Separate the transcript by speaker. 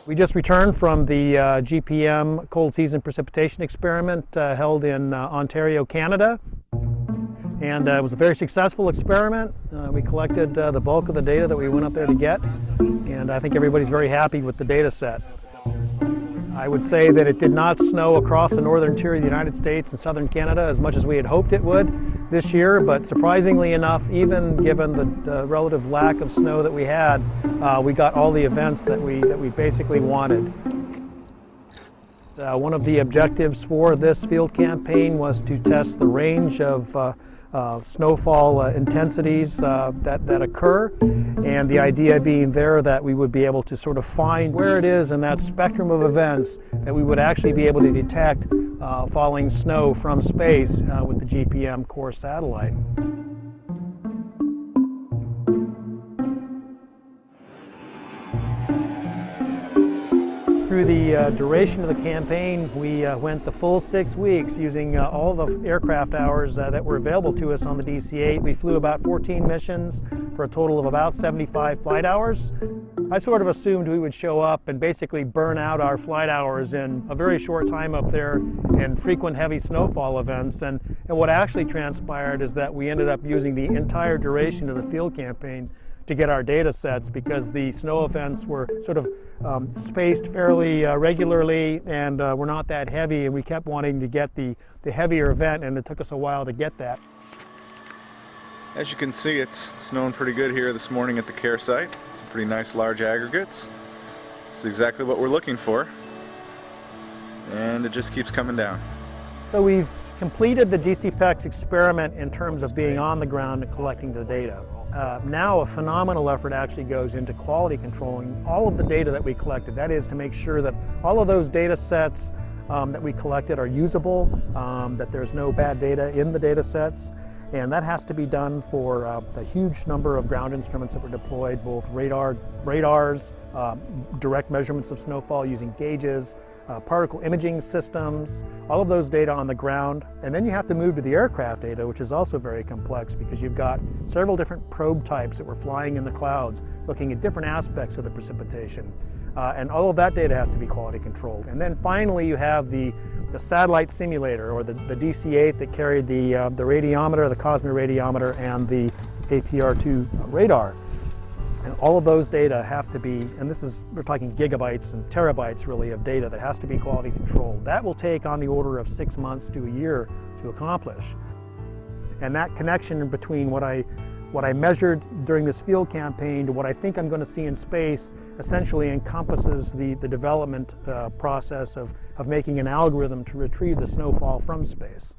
Speaker 1: We just returned from the GPM cold season precipitation experiment held in Ontario, Canada. And it was a very successful experiment. We collected the bulk of the data that we went up there to get, and I think everybody's very happy with the data set. I would say that it did not snow across the northern tier of the United States and southern Canada as much as we had hoped it would this year, but surprisingly enough, even given the relative lack of snow that we had, we got all the events that we basically wanted. One of the objectives for this field campaign was to test the range of snowfall intensities that occur, and the idea being there that we would be able to sort of find where it is in that spectrum of events that we would actually be able to detect falling snow from space with the GPM core satellite. Through the duration of the campaign, we went the full 6 weeks using all the aircraft hours that were available to us on the DC-8. We flew about 14 missions for a total of about 75 flight hours. I sort of assumed we would show up and basically burn out our flight hours in a very short time up there in frequent heavy snowfall events. And what actually transpired is that we ended up using the entire duration of the field campaign to get our data sets, because the snow events were sort of spaced fairly regularly and were not that heavy, and we kept wanting to get the heavier event, and it took us a while to get that.
Speaker 2: As you can see, it's snowing pretty good here this morning at the care site. Some pretty nice large aggregates. This is exactly what we're looking for, and it just keeps coming down.
Speaker 1: So we've completed the GCPEX experiment in terms of being on the ground and collecting the data. Now a phenomenal effort actually goes into quality controlling all of the data that we collected. That is, to make sure that all of those data sets that we collected are usable, that there's no bad data in the data sets. And that has to be done for the huge number of ground instruments that were deployed, both radars, direct measurements of snowfall using gauges, particle imaging systems, all of those data on the ground. And then you have to move to the aircraft data, which is also very complex because you've got several different probe types that were flying in the clouds, looking at different aspects of the precipitation. And all of that data has to be quality controlled. And then finally you have the satellite simulator, or the DC-8 that carried the radiometer, the Cosmi radiometer, and the APR-2 radar. And all of those data have to be, and we're talking gigabytes and terabytes really of data that has to be quality controlled. That will take on the order of 6 months to a year to accomplish. And that connection between what I measured during this field campaign to what I think I'm going to see in space essentially encompasses the development process of making an algorithm to retrieve the snowfall from space.